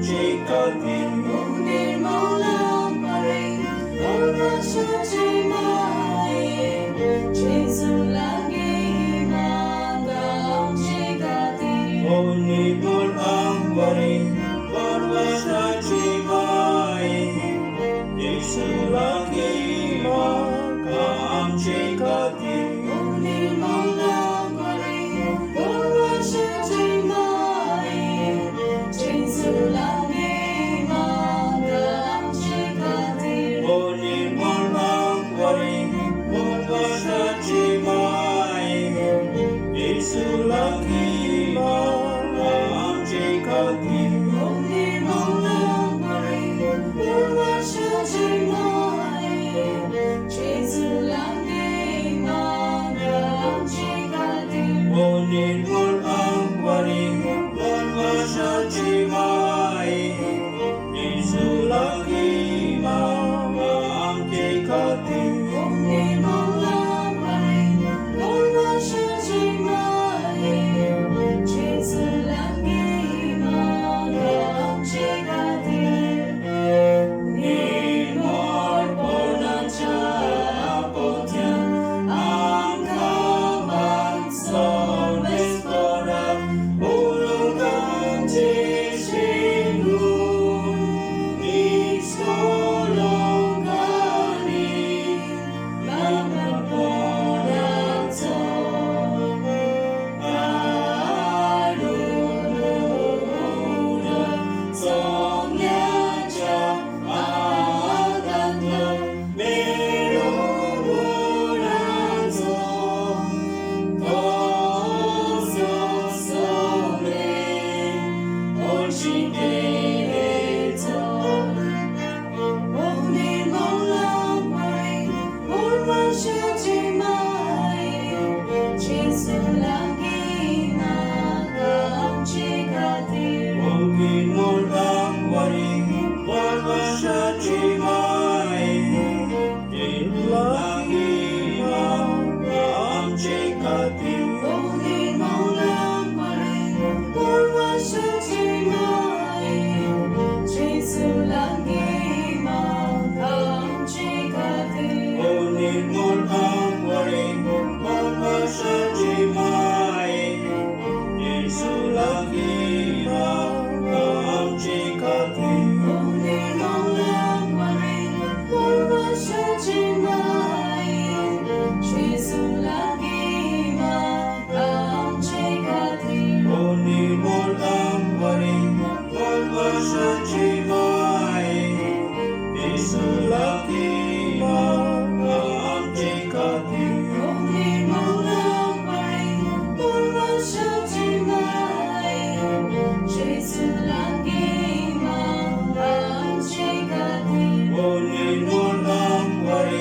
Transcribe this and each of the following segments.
St.Cajetan. 오늘 몰라버린 올라서지 마이 죄송하게 희망과 엉치가디 오늘 몰라버린 올라서지 마이 죄송하게 희망과 엉치가디 오늘 몰라버린 올라서지 마이 죄송하게 희망과 엉치가디 오늘 몰라버린 올라서지 마이 죄송하게 희망과 엉치가디 오늘 몰라버린 올라서지 마이 죄송하게 희망과 엉치가디 오늘 몰라버린 올라서지 마이 죄송하게 희망과 엉치가디 오늘 몰라버린 올라서지 마이 죄송하게 희망과 엉치가디 니몰 보는 자 보면 안가만 선 Bastora 오르간 지신구 Konkani 나만 보나서 하루는 성야자 아간도 메로구나서 도서서네 올시게해서 오늘 몰라버린 올라서지 마이 죄송하게 희망과 엉치가디 오늘 몰라버린 올라서지 마이 죄송하게 희망과 엉치가디 오늘 몰라버린 올라서지 마이 죄송하게 희망과 엉치가디 오늘 몰라버린 올라서지 마이 죄송하게 희망과 엉치가디 오늘 몰라버린 올라서지 마이 죄송하게 희망과 엉치가디 오늘 몰라버린 올라서지 마이 죄송하게 희망과 엉치가디 오늘 몰라버린 올라서지 마이 죄송하게 희망과 엉치가디 오늘 몰라버린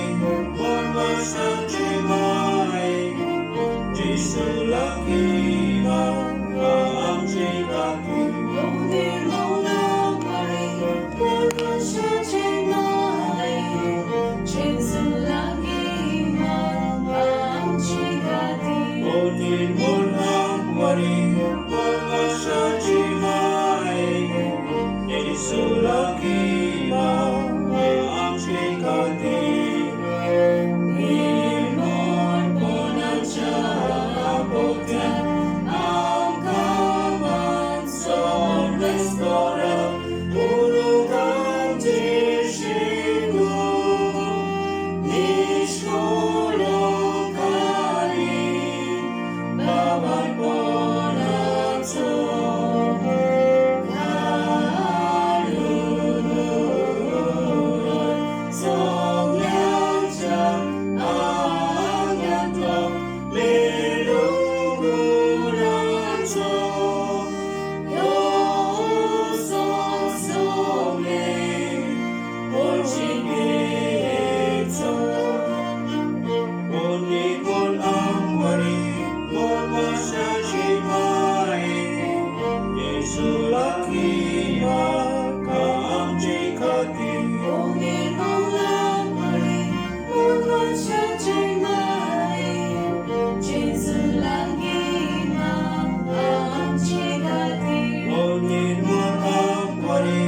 올라서지 마이 죄송하게 희망과 엉치가디 오늘 몰라버린 올라서지 마이 죄송하게 희망과 엉치가디 오늘 몰라버린 올라서지 마이 죄송하게 희망과 엉치가디 니몰 보는 자 보면 안가만 선 Bastora 오르간 지신구 Konkani 나만 보나서 하루는 성야자 아간도 메로구나서 요소송에 올시게해서 오늘 몰라버린 올라서지 마이 죄송하게 희망과 엉치가디 오늘 몰라버린 올라서지 마이 죄송하게 희망과 엉치가디 오늘 몰라버린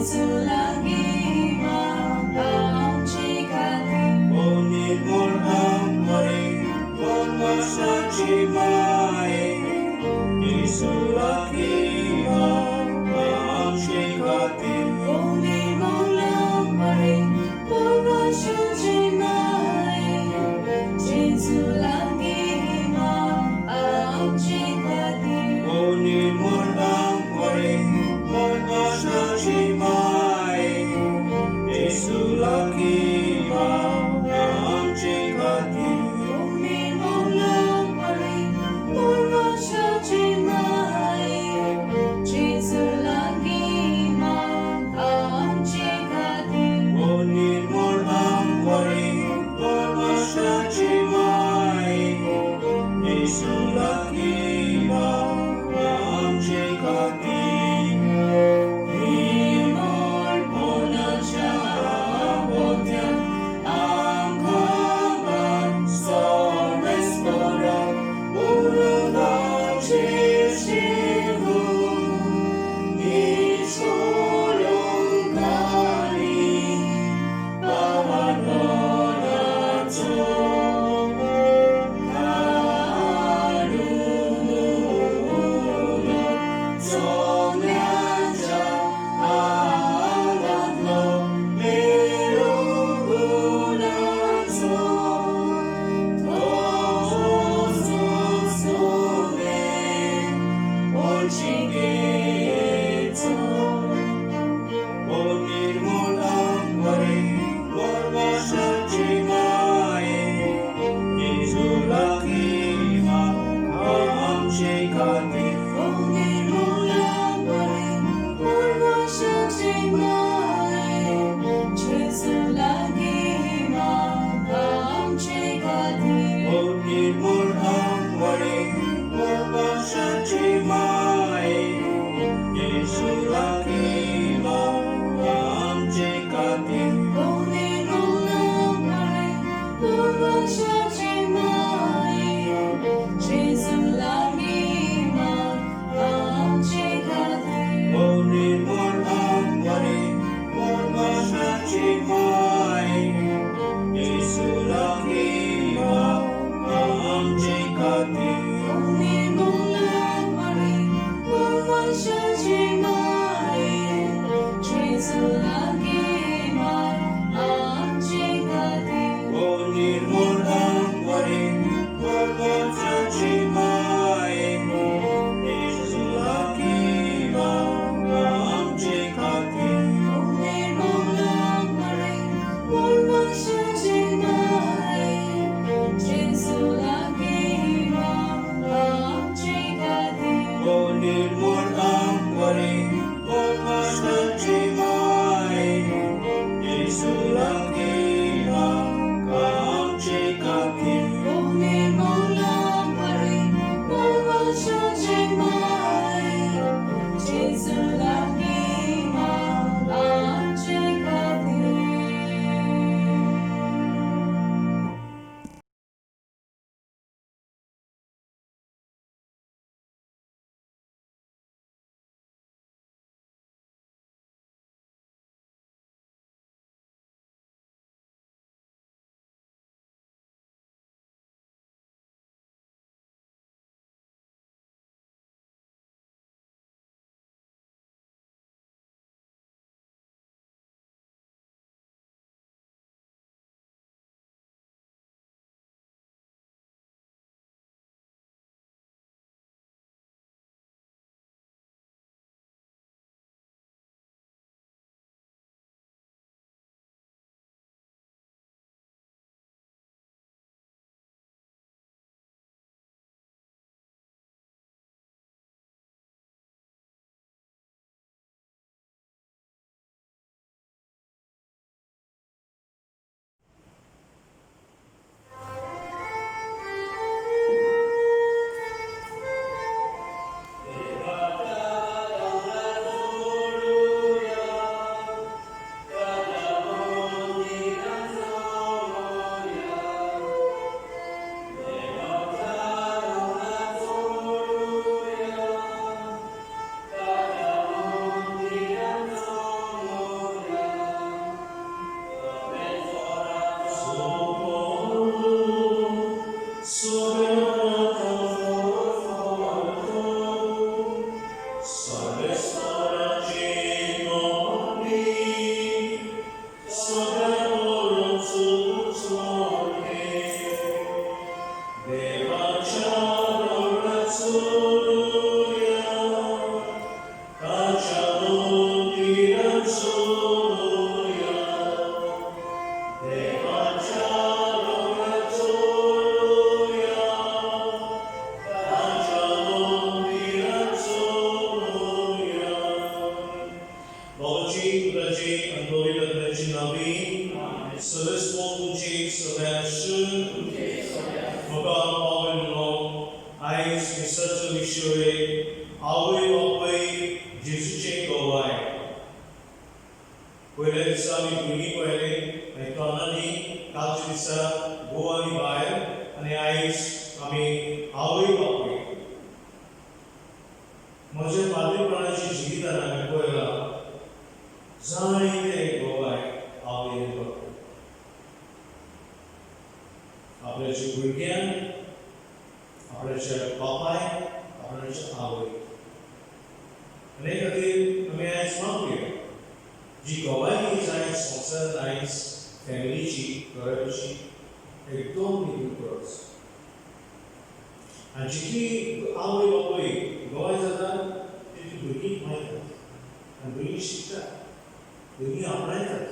Jesu lagi mengangkat O nirmol ang Hari, bermasa cimai, Yesu lagi mengangkat Bumi malam hari bermasa cimai, Jesu lagi mengangkat O nirmol ang Hari, bermasa cimai, Yesu lagi mengangkat Bumi malam hari bermasa cimai, Jesu lagi mengangkat O nirmol ang Hari, bermasa cimai, Yesu lagi mengangkat Nimol puna siya abotyan ang kaban sa Bastora Goa sisigo isulong kani pamanod sa kalulunod sa nyansa alat lo merunggulan sa Tosusunen St.Cajetan O nirmol ang Hari, bermasa cimai, Yesu lagi mengangkat Bumi malam hari bermasa cimai, Jesu lagi mengangkat O nirmol ang Hari, bermasa cimai, Yesu lagi mengangkat Bumi malam hari bermasa cimai, Jesu lagi mengangkat O nirmol ang Hari, bermasa cimai, Yesu lagi mengangkat Bumi malam hari bermasa cimai, Jesu lagi mengangkat O nirmol ang Hari, bermasa cimai, Yesu lagi mengangkat Bumi malam hari पुत्राचे आणि पवित्र आत्म्याची नावे सर्वस्व तुमचे सगळ्यांशी म्हाका Paulo आयज मिसाचो विशय आवय बापूय जेजूचे गोवाय पयल्या दिसा आमी भुरगीं पळयले आनी तोंडांनी कालच्या दिसा गोवानी भायर आनी आयज आमी आवय बापूय म्हज्या बालपणाची जिवितान हांवें पळयलां जायते गोवाय आवय बापूय आपल्याच्या भुरग्यांक आपल्याच्या बापाय आपल्याच्या आवय आनी खातीर आमी आयज मागुया जी गोवायनी जाय संवसार आयज फॅमिलीची घराची एकदम निवड करच आनी जितली आवय बापूय गोवाय जाता तितली भुरगीं मायतात आनी भुरगीं शिकतात भुरगीं आपणायतात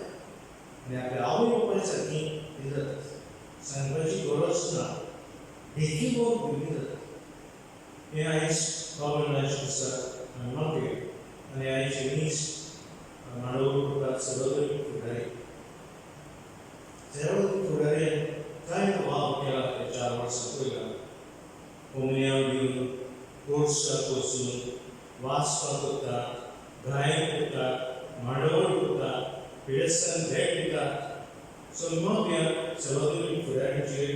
आनी आपल्या आवय बापाय सारकीं ती जातात सांगपाची गरज ना देखीक भुरगीं जातात हें आयज गव्हर्नमेंटाचें दिसा आमी मागुया आनी आयज मनीस मांडव सर्वतरी फुडारी सर्वतरी फुडाऱ्यान जायतो वाव केला त्या 4 वर्सां पयला कोमऱ्या दिवन कोर्साक वचून वाचपाक करतात गायन करतात मांडवळ करतात पिडेस्तान भेट दितात सो मग ह्या सर्वतरी फुडाऱ्यांचेर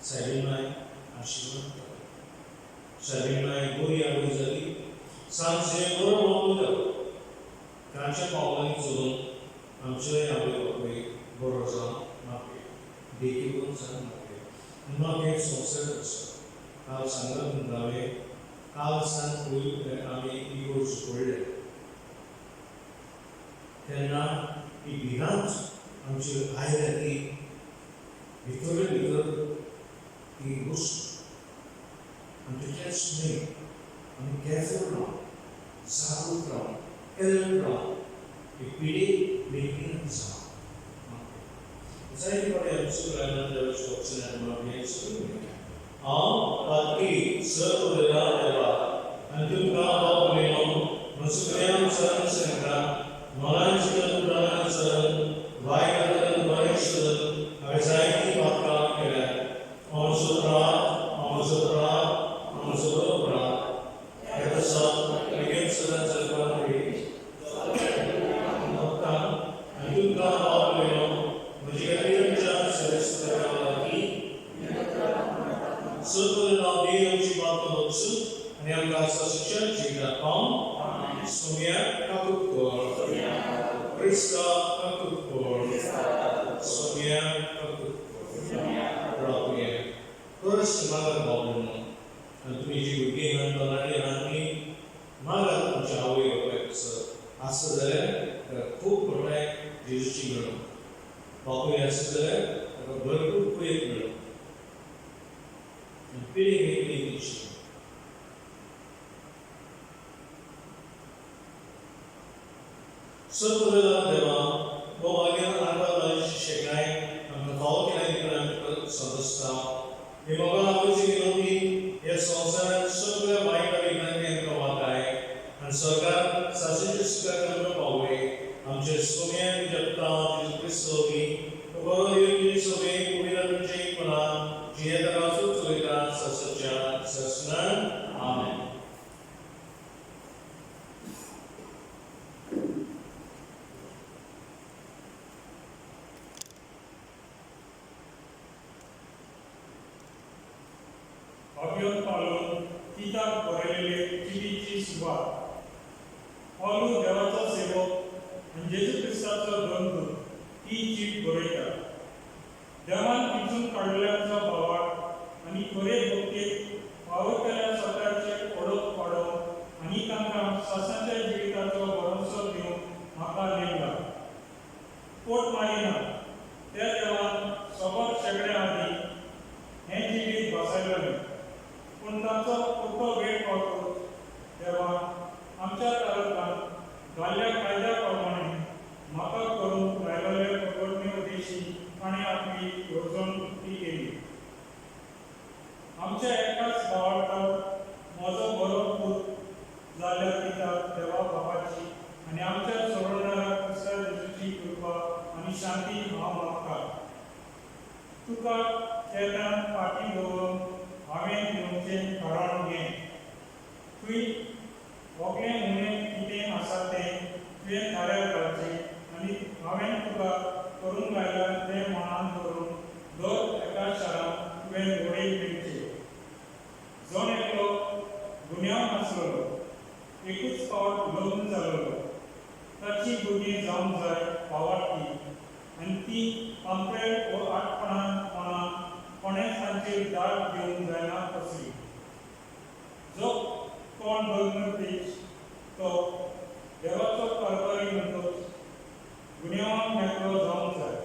सायबीन माय आशिर्वाद करता सायबीन माय बरी आवय जाली सांजचे बरो वावूर जालो तांच्या पावलांनी चलून आमचेय आवय बापूय बरो जावन मागुया देखीक जावन मागुया मग हें संवसार आसा काल सांगत म्हणटाले काल सांग पयलीं आमी ही गोश्ट पळयल्या तेन्ना ही भिरांत आमची आयल्या ती भितर ही गोश्ट आनी तितलेंच न्ही आमी केरफूल रावन जागरूक रावन अलर्ट रावन ही पिढी बेगीन जावं जायते फावटी आमचे गोंयांत देवाच्या वचनांत मागणी सुरू हांव रात्री सर्व देवा आनी तुमकां पावलेलो म्हजो प्रेम सरण सांगता मोलांची प्राणां सरण वायट बरें सरण हांवें जायतीं वाक्यां केल्यात म्हजो प्राण म्हजो बरो प्राण हे तसो बेगीन सरण चलपाक आनी तुमकां पावलेलो म्हजे खातीर सर्वेस्व लागीं सर्व नाव देव आमची बात वचूं आनी आमकां शिक्षण जिवितांत पावून सोम्या काकूट कर क्रिस्ता काकूट कर सोम्या काकूट कर प्रार्थना परस मागत पावलो आनी तुमी जी भुरगीं आहात तरणाटी आहात न्ही मागत तुमच्या आवय बापायक आसा जाल्यार खूब व्हडलें जेजूची मेळो बापूय आसा जाल्यार ताका भरपूर कुयेक मेळो पिढी पिढी दिवची सर्व देवा वो आगे आंबा शेकाय आमकां फावो केल्या आमी सदस्ता हे बाबा आमची विनंती हे संवसारांत सगळ्या वायट विज्ञानी आमकां वाटाय आनी सरकार सासुची सुखाक आमकां पावय आमचे सोम्या जगता जेजू क्रिस्तोवी बरो देव सोबे पवित्रांचे कोणा जियेताचो चलयता ससच्या ससनान आमेन अभियान पालन किताब बरयलेले चिडीची सुवात पावलो देवाचो सेवक आनी जेजू क्रिस्ताचो बंधू ती चीट बरयता देवान पिचून काडल्याचो भावाक आनी खरे भक्तीक फावो केल्या स्वताचे ओळख पाडोवंक आनी तांकां सासांच्या जिविताचो भरोसो दिवंक म्हाका नेमला पोट मारिना त्या देवान सोबत शेगड्या आदी हें जिवीत बसयलें पूण ताचो पुरतो वेळ पावतकच देवान आमच्या तालुक्यांत घाल्ल्या कायद्या प्रमाणे म्हाका करून लायलेले प्रकटणे उद्देशी ताणें आपली येवजण उक्ती केली आमच्या एकाच भावार्थाक म्हजो बरो पूत जाल्यार कित्याक देवा बापाची आनी आमच्या सोडवणाऱ्याक तुका केदान फाटी दवरून हांवें येवचें थारावन घे. तुवें वगलें उणें कितें आसा तें तुवें थाऱ्यार घालचें आनी हांवें तुका करूंक लायलां तें मनांत दवरून दर एका शारांत तुवें घोडे विणचे. जण एकलो गुन्यांव आसलेलो, एकूच फावट लग्न जालेलो. ताची भुरगीं जावंक जाय भावार्थी आनी ती पांपरेल व आठपणान मनान कोणेंच तांचेर दाग दिवंक जायना कसली. जो कोण लग्न पेच तो देवाचो कारभारी म्हणटोच गुन्यांवाक मेकळो जावंक जाय.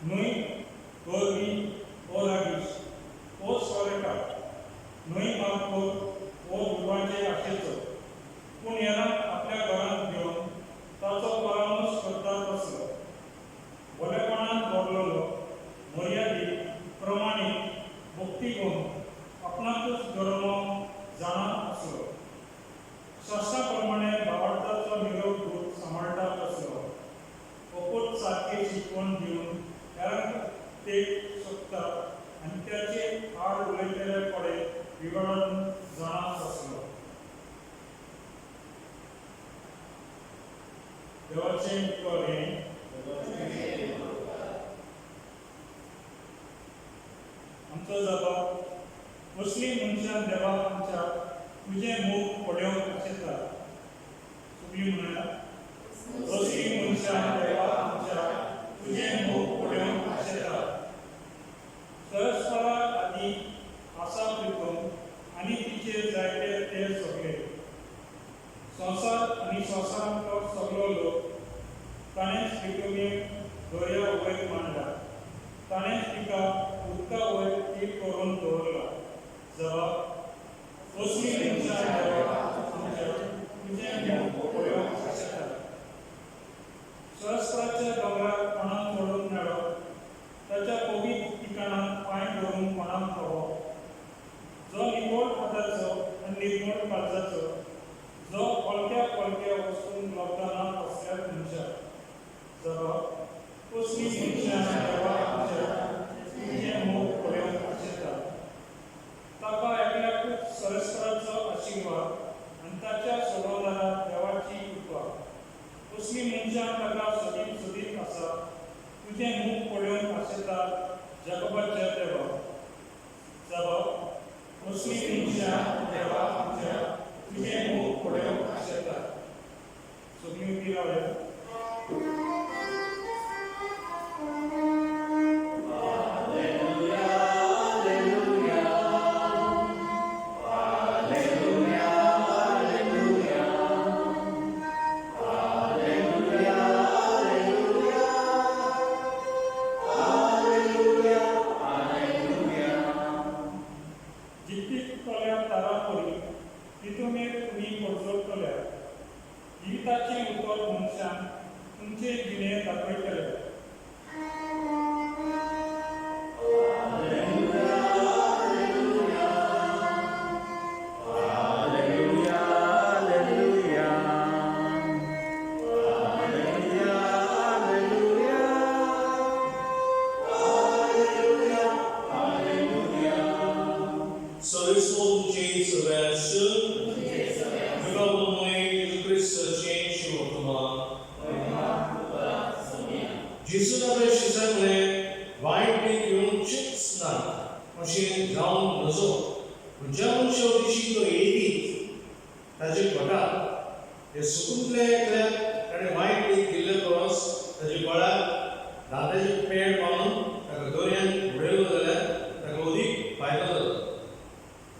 न्हय गरबी ओ लागीश ओ सोरेकार, न्हय मागोर ओ विवाचे आशेचो, पूण येरांक आपल्या घरांत घेवन ताचो परामर्श करता तसलो. बरेपणान दवरलेलो, मर्यादीत, प्रमाणीत, भक्तीगूण, आपणाकूच धर्म जाणा आसलो. शास्त्रा प्रमाणे भावार्थाचो निरोप दूत सांबाळटा तसलो. अपूत सारके शिकवण दिवन हेरांक तेग सोदता आनी त्याचे आड उलयतले कडेन विगडून जाणा आसलो. देवाचें उतर हें आमचो जबाब असली मनशां देवाक आमच्या तुजें मूख पडोवंक आशेता. सगळीं म्हणा, असली मनशां देवाक आमच्या तुजें मूख पडोवंक आशेता. सरस्वरा आदी आसा प्रितम आनी तिचे जायते ते सगळे. संवसार आनी संवसारांतलो सगळो लोक ताणेंच प्रितमेक दर्या वयर मांडला. ताणेंच तिका उदका वयर टीप करून दवरला. जबाब असली मनशां देवाक आमच्या तुजें मूख पडोवंक आशेता. सहस्राच्या दोंगरार कोणाक चडून मेळप, ताच्या पवित्र ठिकाणांत पांय दवरून कोणाक पावप. जो निवळ हाताचो आनी निर्मळ काळजाचो, जो पलक्या पलक्या वस्तूंक लोकदाना तसल्याच मनशाक. जबाब असली मनशां देवाक आमच्या तुजें मूख पडोवंक आशेता. ताका एकल्याकूच सरस्वराचो आशिर्वाद आनी ताच्या सोडवणारा देवाची कृपा. असली मनशां ताका सोदीत सोदीत आसा. तुजें मूख पडोवंक आशेता जगपाच्या देवा. जबाब असली मनशां देवाक आमच्या तुजें मूख पडोवंक आशेता. सगळीं उबी रावया. जिविताचें उतर मनशान तुमचे जिणे दाखयतले. So this whole change of action, जिसूनावे शिसाकले वायट पीक येवन चिंच ना अशें जावंक नजो. ज्या मनशा दिशी तो येयीत ताचे घोटात हे सुकूंतले एकल्याक ताणें वायट पीक दिल्ले परस ताचे गळ्याक दांताचे पेड बांदून ताका दर्यांत उडयलो जाल्यार ताका अदीक फायदो जाता.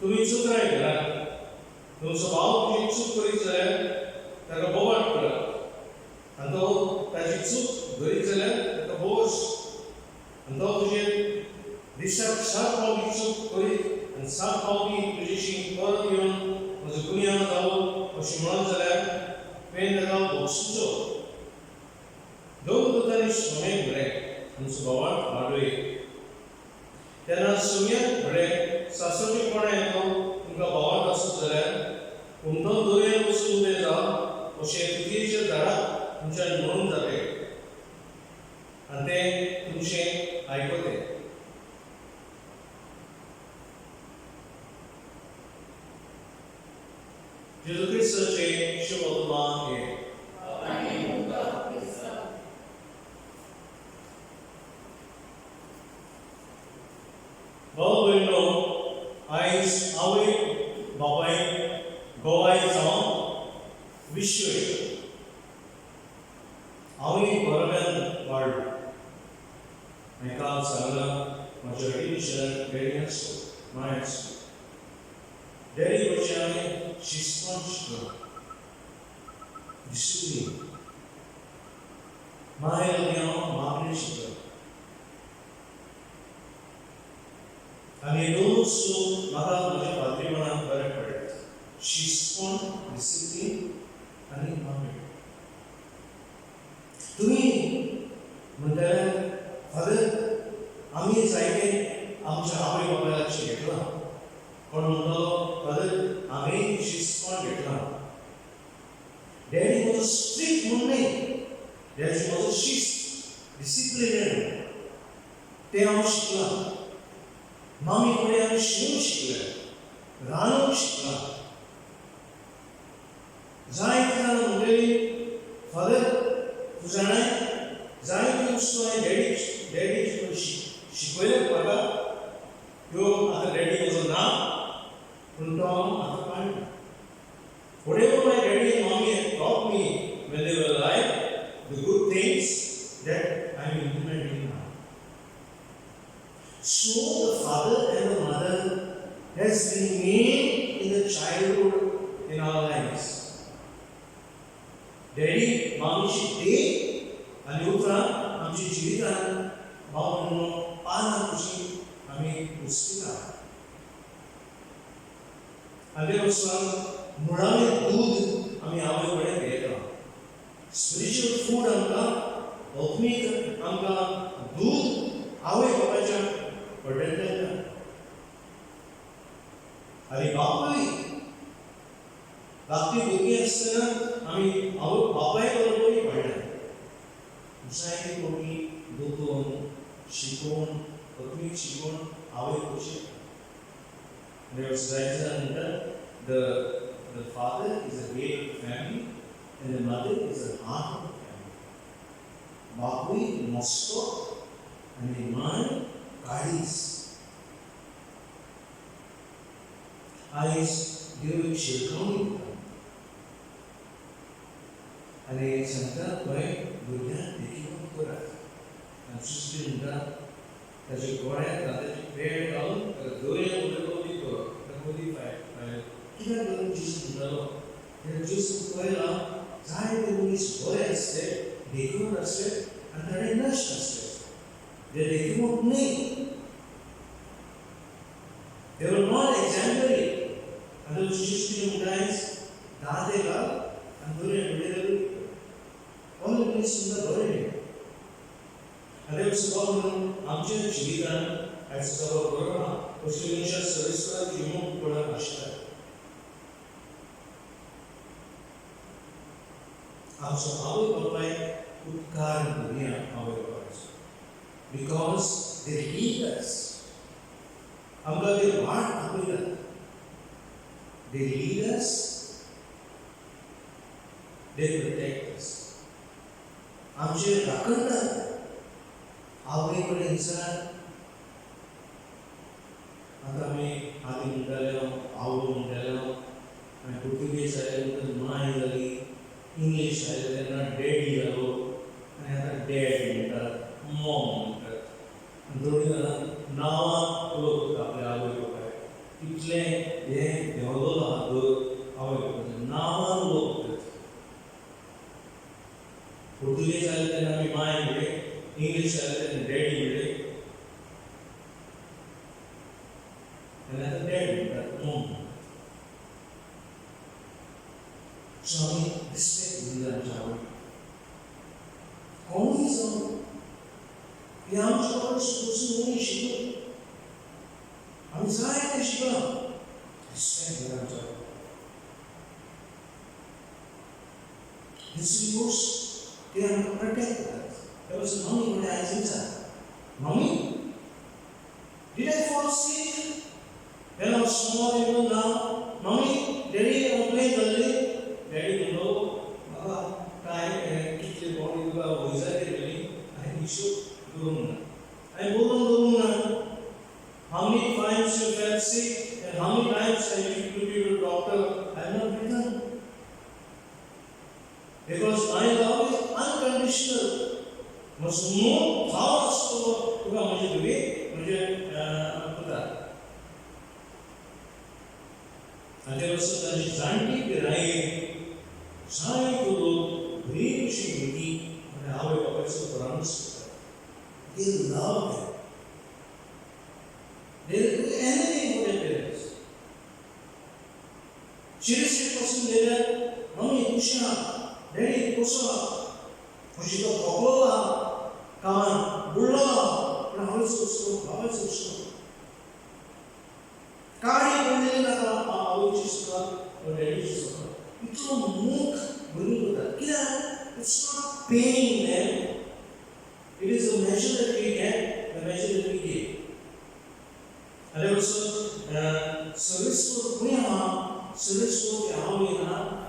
तुमी चुकराय घरात, तुमचो भाव तुजी चूक करीत जाल्यार ताका बोवाट करात आनी तो ताची चूक धरीत जाल्यार ताका बोस. आनी तो तुजें दिसाक 7 फावटी चूक करीत आनी 7 फावटी तुजेशी परत येवन म्हजो गुन्यांव जालो अशें म्हणत जाल्यार तुवें ताका भोगसूचो. दोन दुतांनी सोने भरें आमचो भावाक वाडोय. तेन्ना सुम्याक भरें सासवणीपणां येतो तुमकां भावाक आसत जाल्यार उमथो दर्यान वचून उबें जाव अशें तुजेच्या झाडाक तुमच्यान म्हणून जालें आनी तें तुमचें आयकतें. 예수 그리스도 제 시험과 Bawalno eyes away babai goai song vishwe away koragan word Mekal Sangla majority share variance minds Dari Bochani Shispanchka Discipline Mahayalnya Magnishka आणि दोन सो मला माझ्या पात्रीपणात फरक पडला शिस्तपण डिसिप्लिन आणि मागणी तुम्ही म्हणताय फादर आम्ही जायते आमच्या आवय बापायाची घेतला पण म्हणतो फादर आम्ही शिस्तपण घेतला डॅडी वॉज स्ट्रिक्ट म्हणणे डॅडी वॉज शिस्त डिसिप्लिन ते आम्ही शिकला मामी कडे आम्ही शिवून शिकले राहणूक शिकला जायते जाणं म्हणलेली फादर तू जाणाय जायते वस्तू आहे डॅडी शिकवले बघा ह्यो आता डॅडी म्हजो ना पूण तो आता काडना whatever my daddy and mommy had taught me when they were alive the good things that I am implementing now. So the father and the mother has remained in the childhood in our lives. Daddy, mommy शिकते आणि उपरांत आमची जिवितान भाव म्हणून पाना कशी आम्ही पुस्तिका आले वचून मुळावे दूध आम्ही आवय कडेन घेता स्पिरिच्युअल फूड आमकां आत्मीक आमकां दूध आवय बापाच्या पडलेलें आनी बापूय धाकटी भुरगीं आसतना आमी आवय बापाय बरोबरय वाडले जायती कोणी दोतोवन शिकोवन आत्मीक शिकोवन आवय कशी The father is the head of the family and the mother is the heart of the family. Bapui mosto and the man guides. Eyes give children and a center by Buddha taking up Torah. And sister that you go ahead that you pay down the glory of the Holy Fire. कित्याक लागून जेजू म्हणटालो तेन्ना जेजू पळयला जायते मनीस बरे आसले देखून आसले आनी ताणे नश्ट आसले जे देखून न्ही they were not exemplary and those Jesus guys दादे घाल आनी बरे उडयले all the mनीस सुद्दां बरे आनी सुद्दां म्हणून आमच्या जिवितान आयज सगळो बरो ना अशें मनशाक सर्विस जिवूंक पडत आसता आमचो आवय बापाय उपकार करुया आवय बापायचो because they lead us आमकां ते वाट दाखयतात they lead us they protect us आमचे राखणदार आवय कडेन विचार आतां आमी आदी म्हणटाले आवय म्हणटालो आनी पुर्तुगेज जाले माय जाली इंग्लिश आयले तेन्ना डॅडी जालो आनी आतां डॅड म्हणटात मॉम म्हणटात दोनी जाणां नांवां वळखता आपल्या आवय बापाय इतलें हें देंवलोलो आहा आवय बापायचें नांवान वळखतात पुर्तुगेज जाले तेन्ना आमी माय म्हणले इंग्लिश जाले तेन्ना डॅडी म्हणले आनी आतां डॅड म्हणटात मॉम म्हणटात सो आमी रिस्पेक्ट दिली आमच्या आवय कोणूय जावं हे आमच्या पासून कोणी शिकलो आमी जायते शिकला रिस्पेक्ट दिली आमच्या आवय दुसरी गोष्ट ते आमकां प्रोटेक्ट करतात ते पासून मम्मी कडेन आयज विचार mummy did I fall sick when I was small now mommy, daddy, I'm playing early. Daddy, no, Baba, time, kitchen body, was that really? I issue, do I go. How many times you fell sick and how many times I took you to the doctor? I have not written. Because my love is unconditional. Must know how to and there was a gigantic rai, Sai Guru, Green Shimiki, and how a person runs. They love them. They will do anything for their parents. Seriously, person there, Mommy, Kusha, Daddy, Kusha, Kushika Pokola, Kaman, Bulla, and how is it so? Kari Pandina, which is called or Daddy is called. It's a mook, it's not paying them. It is the measure that we get, the measure that we give. And also, service for Puyama, service for Yahweh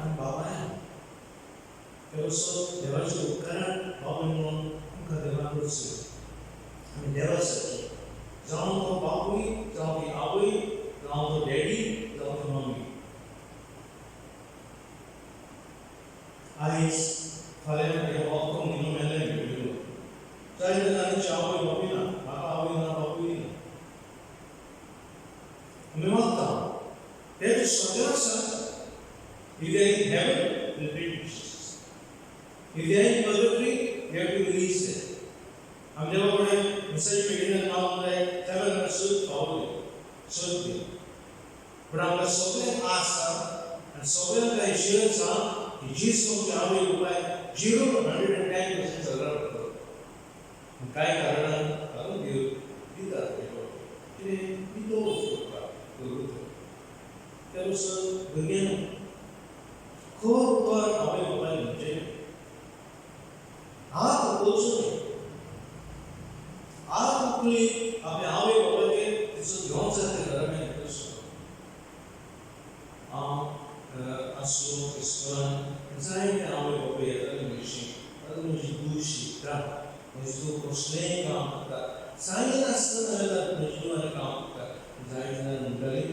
and Baba. Also, there was a current Babylon, Kadevas. I mean, there was a John for Babu, John the Yahweh, John the Daddy, John the Mommy. Eyes, Fallen, they walk on in a melody. So I did not shower Babina, Baba, Babuina. Mimata. There is Satyasa. If they are in heaven, they treat Jesus. If they are in purgatory, they have to release them. I am never going to message me in and out like 700 forward. Certainly. But I am a sovereign asa and sovereign assurance that Jesus will be by 0 to 110% around. Kai Karana, I will give you that. There was a beginning. Core for our mobile engine. Our proposal. Our complete of the Awe Mobile is a John Seth government. Asu, Iswan, and Sai the Awe Mobile machine. Other machine, Maju Prosnay Kamaka. Sai Asana Maju Kamaka. Zaina Nundali,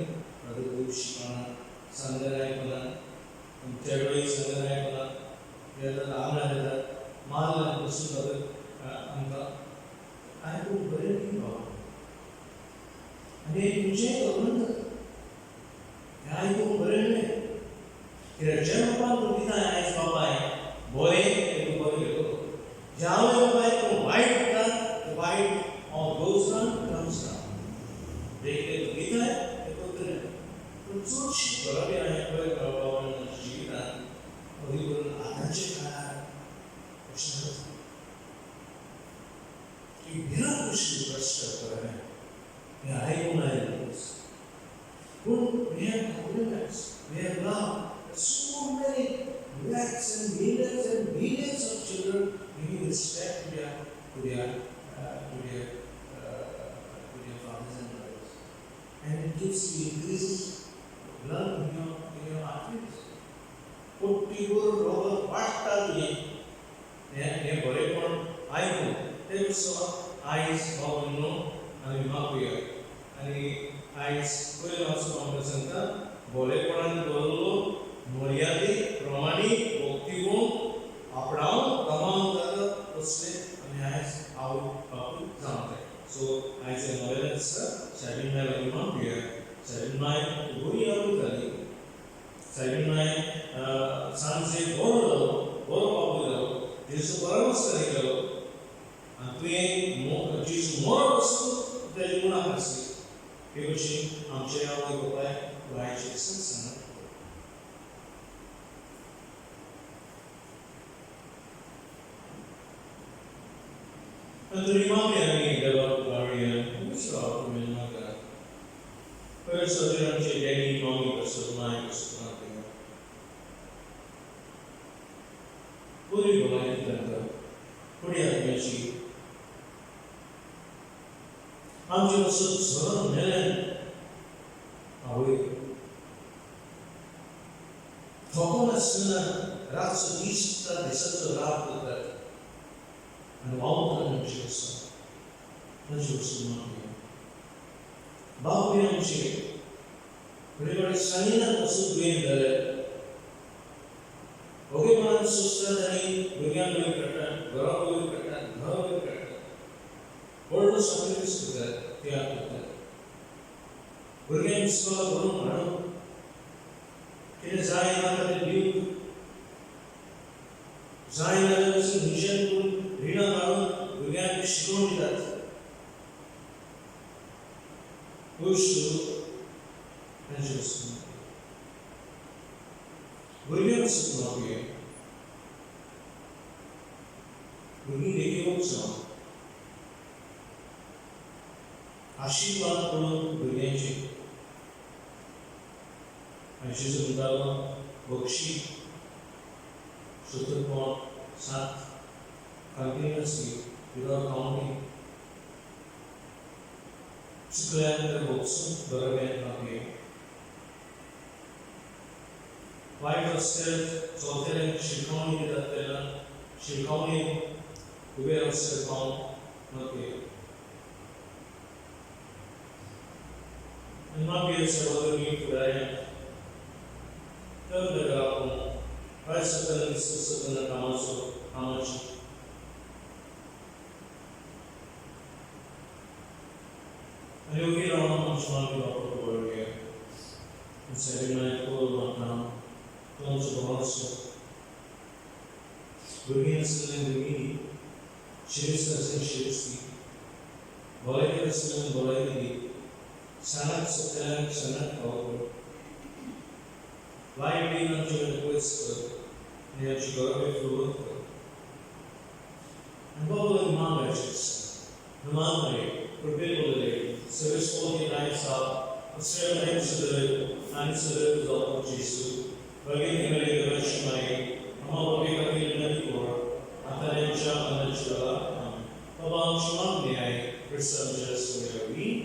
Other Bushana, Sandarai Pana, and Terry Sandarai Pana, the other Lama, Mala and Pusu, Anga. I go very deep on. And then you check the window. I go very deep. Here, Jeremiah to be the eyes of my boy, and boy. Java by white gun, the white or goes down, comes down. They get the guitar, they put the Such, but I have heard about Jita, or you will Atachika. You cannot push the rest of the yeah, I don't know this. We have confidence, we have love. There's so many lakhs and millions of children giving respect to their fathers and mothers. And it gives you increases blood in your arteries. Put your rubber, what are they worry about eye. They also eyes, how you know, and you know here. And the eyes will also represent Bole Paran Dolo, Moriadi, Romani, Boktivo, up down, Tamam, the Osle, and eyes out of Zampe. So, eyes and Morelas, Saibinn Novena here, Saibinn Novena, Saibinn Novena, Sanse Borolo, Borolo, this is Borolo. And create Jesus more also than you want to see. People say, I'm sure I will go back to righteousness. And the Rimami developed barrier, which are out of the Naga. First, I didn't say any mommy versus mine versus nothing. What do you like that? What do you have to see? I'm just so melon away. असताना रातचं 20 दिवसाचं रात होतात आणि वावतात आमची असं बाबू आमचे कडेकडे सांगितलं असं दुयेन जालें ओके मला सुस्तात आनी भुरग्यांक वयर काडटात घराक वयर काडटात घर वयर काडटात व्हडलो सॅक्रिफायस करतात त्याग करतात भुरग्यांक इस्कोलाक व्हरून हाडून कितें जाय नाका तें दिवंक जाय नाजाल्यार पासून मिशन करून रिणां काडून भुरग्यांक शिकोवन दितात गोश्ट तांचे वस्तू भुरग्यांक सुद्दां मागुया भुरगीं देखीक जावं आशिर्वाद करून भुरग्यांचे आनी जेजू म्हणटालो बक्षी सत्तरपण 7 कंटिन्युअसली विदाउट काउंटिंग चुकल्यार तें बक्षून बरोबर मागुया वायट रस्त्यार चलतल्यांक शिकवणी दितात तेन्ना शिकवणी उबे रस्त्यार पावूंक मागुया आनी मागीर सगळ्यांनी फुडाऱ्यांक तर जाग्यार आपूण कांय सत्तरांनी सत्तरां कामाची आनी ओगी रावन आमचे मागीर वापरपाक बरोवया सॅबिनाय कोल म्हाका तुमचो भरोसो भुरगीं आसलें भुरगीं शिरस्त आसलें शिरस्ती भलायकी आसलें भलायकी सांगात सत्यांक सांगात खावप वायट बीन आमचे कडेन पयस कर आनी आमची गरबे फुलवत कर आनी बाबा मागायचे आसा मागय प्रत्येक service all the nights are Australia times and serve the Lord Jesus. Bagi nilai kebenaran amma bagi kami nilai kor antara insya Allah insya Allah cuma nilai bersama sesuai amin.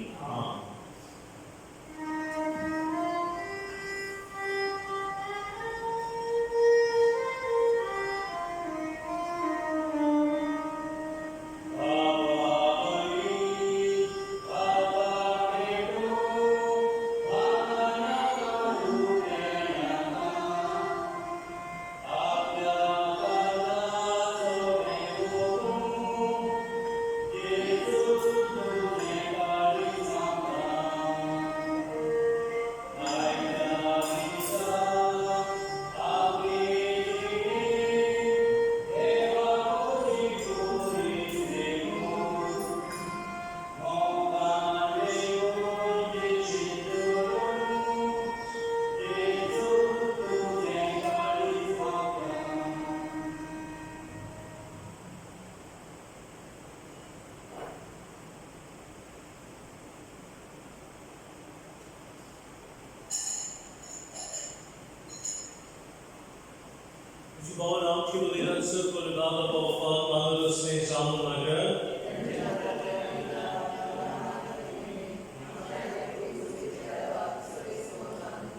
Bawa dalam kita lihat serta dalam bapa lalu semai sama mereka.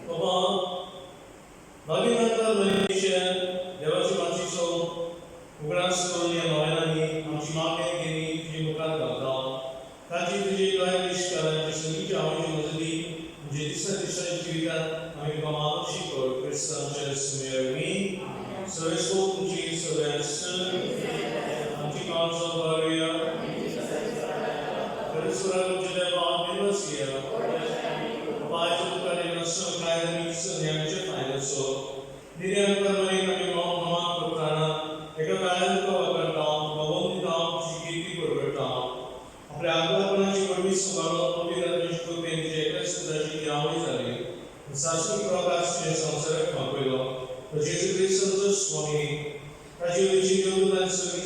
Bapa, bagi mereka Malaysia, dewasa masih so, bukan sekolah yang lain lagi, masih makan gini, jadi bukan gagal. Kaji tujuh lain di sekolah, jadi jauh jadi menjadi satu juga, kami bermaksud syukur Kristen Church ini. Service School Jesus Anti Council Barrier Bastora Goa University Bapak Kali Nasional Kali yang cepat so diri permai kami mau berkana eka kali ko akan tahu bahwa kita sedikit berbeda apalagi apa nanti berbis kalau kita justru penjeka sudah dijauhi dari satu progres yang sangat mengkhawatirkan. Jesus Kristus Swami, Raja Uji Tuhan Suci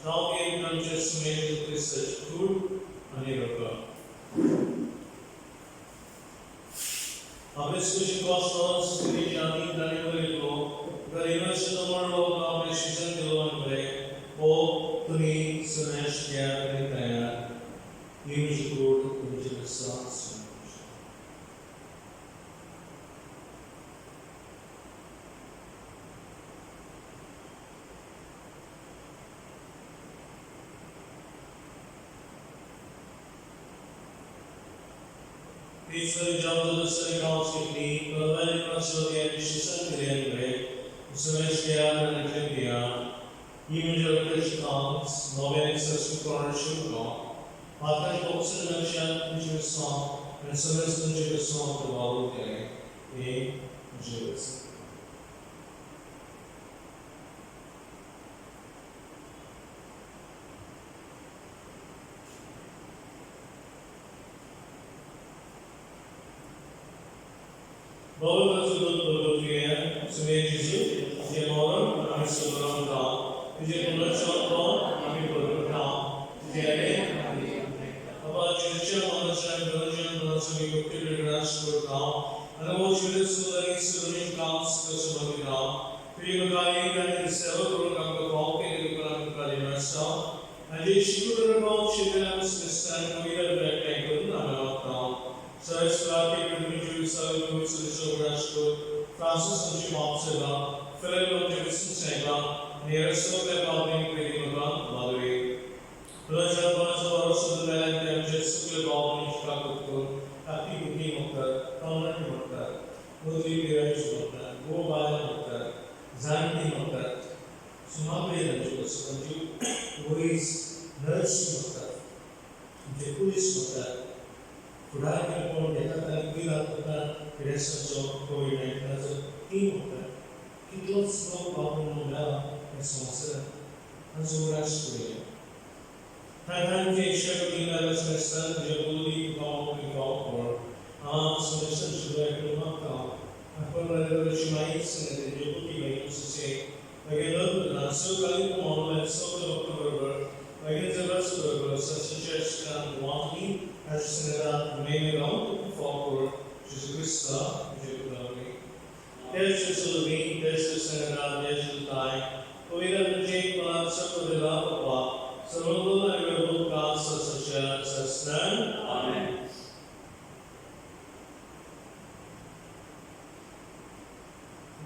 Nauke Manchester Major Research Good Aniraka. Abeskushi Cosmos, Vijani, Danimariko, University of World Season Dilonbre, O Tuni, Sunesh, Gaya, Image Good, Image Sons. Peacefully jump to the study house quickly, but when it was so the decision to the end, Suresh and India, image of British accounts, Nobel access to cornership law, Patrick Oxford mentioned which was song, and Suresh the song of the world day, in Jews. Bawal Rasul Bulgaria, Sumesh Jisu, Jamoran, Ami Subaram Town, Vijay Kumar Short Town, Ami Bulgar Town, Jay, about Judicial Monastery, Belgian, Belgian, Victoria Transport Town, and about Judicial Sudan Counts, Kosovo Town, Konkani, and the several program of Konkani, Konkani, Master, and the Shikur about Shivan, Mr. and we are back to Namao Town. So Esperanca Saibinn Novena, Francis Mopsela, Philip Sega, nearest of the Bobbing Krimogan, Malawi. Roger was the land and Jessica Bobbing Chicago, Happy Booking Motor, Permanent Motor, Mudri Pirage Motor, Go By Motor, Zanti Motor, Sumabri Angelos, Uris, Nurse Motor, Jepulis Motor. Kudai Kelpon data tadi kita research COVID-19 as a team of that. It was no problem now as sponsor and so that's great. Time Asia team as semester Jabuli or semester July to Macau. Upon the Shimais and the Jabuti may used to say, again, so calling model and so October, again the rest of the such as Konkani. As Senator remain around for Jesus Christ, there's just a week, there's a Senator, there's a time. We have to take plans of the Lapa, so no one will pass such as stand. Amen.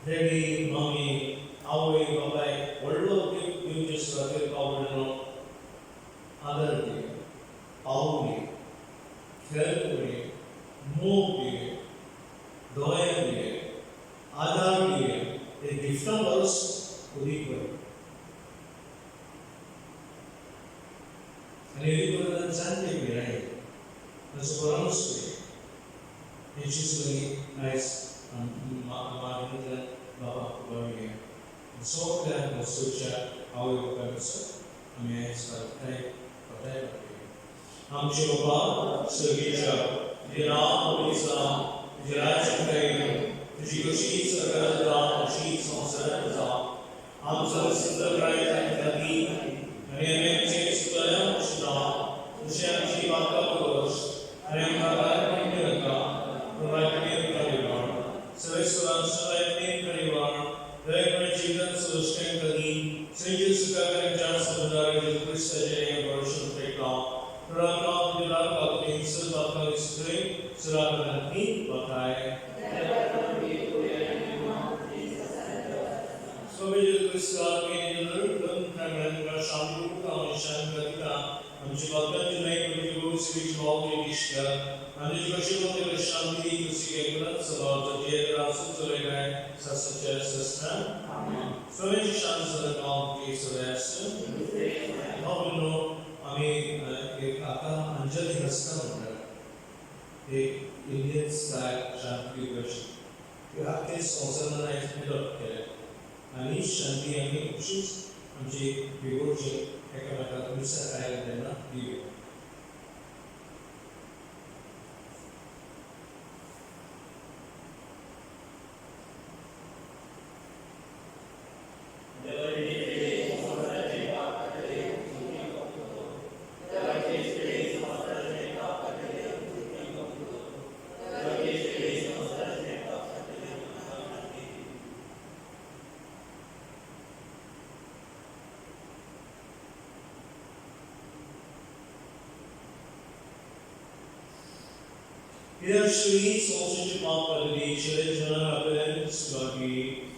Daddy, mommy, our Baba, world of you just rather our other day, our day. Help me, move me, doya me, adar me, a gift of us to equal. And equal than Santi me, right? That's what I'm saying. It's just really nice and Martin and Baba Baba. So glad was such a how you can say. I mean, it's like, whatever. Amchova, Sergija, Viram, Lisa, Viraj, Jigoshi, Sakarada, Sheets on Sarada, Amsal Sindra, Kati, and Chase Playam, Shina, Shamshi Baka, Ramaka, Miraka, Providing Karivar, Savisuran Saibinn Karivar, Regular Chicken, Sustainability, Sages Sugar, Jansa, Christian version breakdown. Raka Milaka Pencil Baka is doing Suraka Ni Bakai. So we will start in the room and Shamu Kamishan Gata and Jibaka to make the rules which walk in Ishka and the Joshua of the Shanti to see evidence about the dear Rasa such as Sastan. So many chance of the count case of Aston. How we know, I mean, आता अंजलि हस्ता होता है एक Indian style शांति वर्षन ये आपके sponsor ने इसमें dot किया है अनीश शांति यानी कुछ आमचे विवोचे एकामेकाक मिसर आयल देना दिवे कित्याक श्री संवसाराची पाप काडली शरीर जनान आपल्याला सुवाकी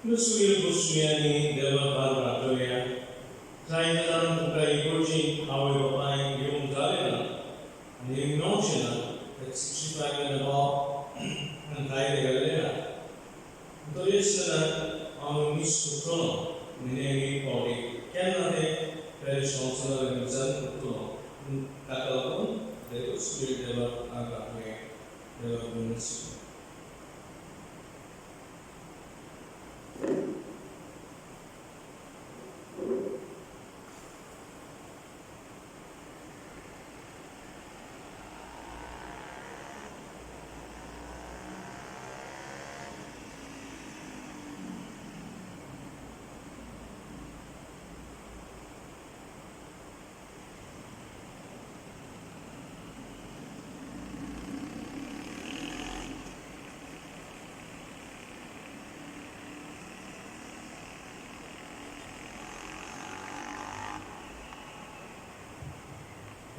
Nusuil Busmiani Devakan Ratoya, St.Cajetan tuka igoji awe bapain yung galena, yung notiona, at 65 and above, ang kaya de galena. Ito na ang miskutono, ninengi poli, kaya natin parish council na rinzan kutono. Kakalapon, dito suil Devakan Ratoya, Devakan Ratoya.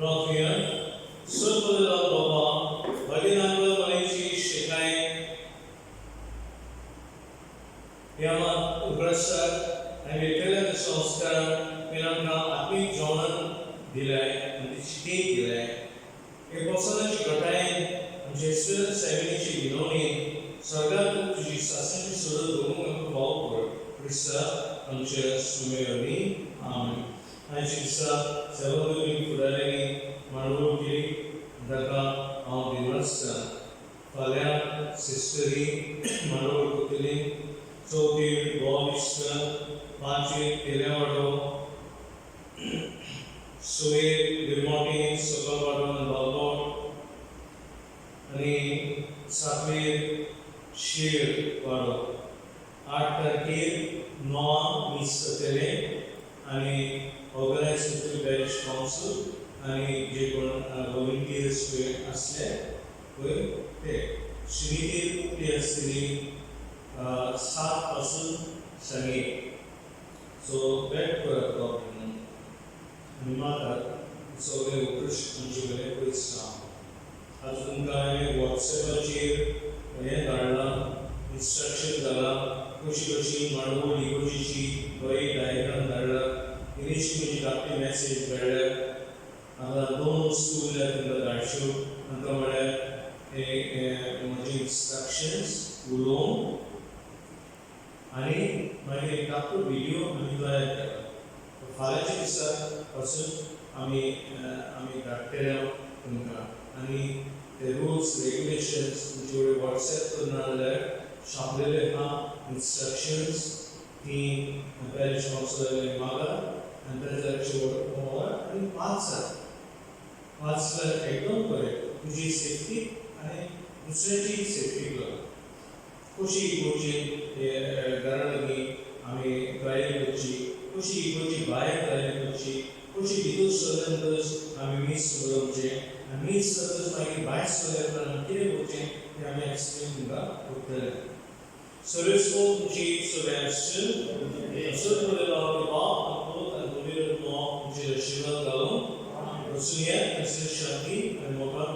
Rafian, Surpadala Baba, Vadinangla Manichi Shikai, Yama Ugrasa, and Vitala Sanskar, Pinanga Atmi Jonan Dilai, and the Chiti Dilai. A person Chikatai, and Esperanca Saibinn Novena, Sargatu to Sassani Sura Dumu Baukur, Krista, and Chess Sumayoni, Amen. And Chisa, Savaduni Fudalani, Marukiri, Daka, all the Rasta. फाल्यां सिस्टरी मांडोळ करतली, चवथीक Goa mister, पांचवीक तेलेवाडो, सवेक बिरमोटी, सकलवाडो आनी बालबोट, आनी सातवेक शीर वाडो. 8 तारखेर 9 मीस जातले आनी organise करतली पॅरिश कावन्सिल आनी जे कोण व्हॉलंटियर्स पळय आसले पळय ते. शिमितीर उक्ती आसतली 7 पासून सांगे. सो वेट करप आनी मातात सगळे उत्कृश्ट आमचे कडेन पयस काम. आज तुमकां हांवें वॉट्सॅपाचेर हें धाडलां, इंस्ट्रक्शन घालां, कशी मांडवळ इगोर्जीची बरी डायग्राम धाडला. इनिशियली म्हजी धाकटी मॅसेज धाडल्या. आतां 2 वस्तू उरल्या तुमकां धाडच्यो. तांकां म्हळ्यार म्हजे इंस्ट्रक्शन्स उलोवन आनी मागीर एक धाकटो व्हिडिओ आमी तयार केला. फाल्यांच्या दिसा पासून आमी धाडटले तुमकां. आनी ते रुल्स रेग्युलेशन्स तुमचे कडेन वॉट्सॅप करना जाल्यार छापलेले आहा इंस्ट्रक्शन्स ती पॅरिश कावन्सिलराक मागात आनी ताचे लक्ष व्हरात आनी वाचल्यार एकदम बरें. तुजी सेफ्टी आनी दुसऱ्याची सेफ्टी कर. कशी इगोर्जेन घरा लागीं आमी ड्रायव्ह करची, कशी इगोर्जी भायर ड्रायव्ह करची, कशी भितर सरलेंतच आमी मीस करचें आनी मीस जातच मागीर भायर सरले आमी कितें करचें तें आमी एक्सप्लेन तुमकां करतले. Service तुमची सगळ्यांची असोच बरें लावप आनी तुमी तुमचे आशिर्वाद घालून वचून येयात. शांती आनी मोगान